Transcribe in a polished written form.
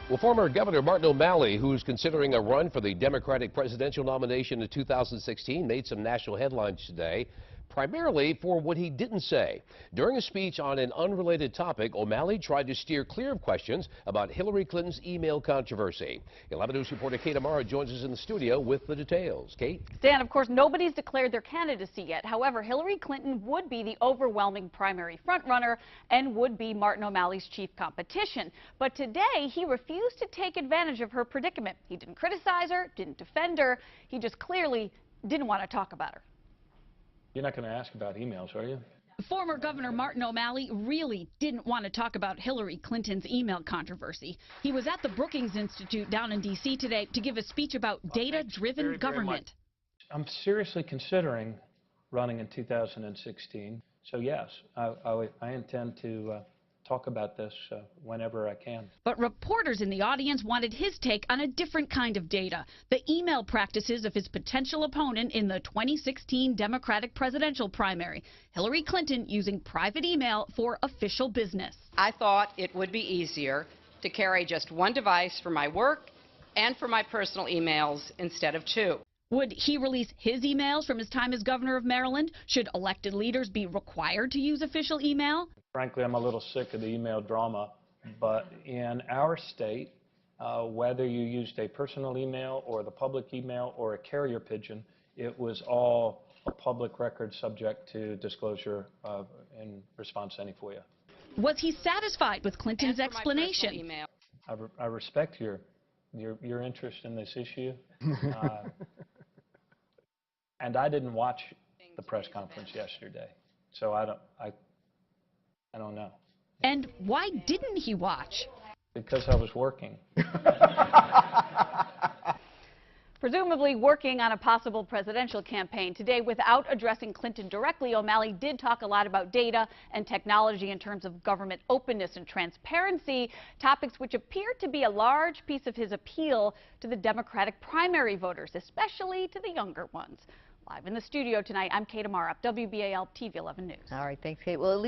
Well, former Governor Martin O'Malley, who's considering a run for the Democratic presidential nomination in 2016, made some national headlines today, primarily for what he didn't say. During a speech on an unrelated topic, O'Malley tried to steer clear of questions about Hillary Clinton's email controversy. 11 News reporter Kate Amara joins us in the studio with the details. Kate? Dan, of course, nobody's declared their candidacy yet. However, Hillary Clinton would be the overwhelming primary frontrunner and would be Martin O'Malley's chief competition. But today, he refused to take advantage of her predicament. He didn't criticize her, didn't defend her. He just clearly didn't want to talk about her. You're not going to ask about emails, are you? Former Governor Martin O'Malley really didn't want to talk about Hillary Clinton's email controversy. He was at the Brookings Institute down in D.C. today to give a speech about data-driven government. I'm seriously considering running in 2016. So yes, I intend to talk about this whenever I can. But reporters in the audience wanted his take on a different kind of data, the email practices of his potential opponent in the 2016 Democratic presidential primary, Hillary Clinton using private email for official business. I thought it would be easier to carry just one device for my work and for my personal emails instead of two. Would he release his emails from his time as governor of Maryland? Should elected leaders be required to use official email? Frankly, I'm a little sick of the email drama, but in our state, whether you used a personal email or the public email or a carrier pigeon, it was all a public record subject to disclosure in response to any FOIA. Was he satisfied with Clinton's explanation? I respect your interest in this issue. And I didn't watch the press conference yesterday, so I don't know. And why didn't he watch? Because I was working. Presumably working on a possible presidential campaign. Today, without addressing Clinton directly, O'Malley did talk a lot about data and technology in terms of government openness and transparency, topics which appear to be a large piece of his appeal to the Democratic primary voters, especially to the younger ones. Live in the studio tonight, I'm Kate Amara, WBAL TV 11 News. All right, thanks, Kate. Well, at least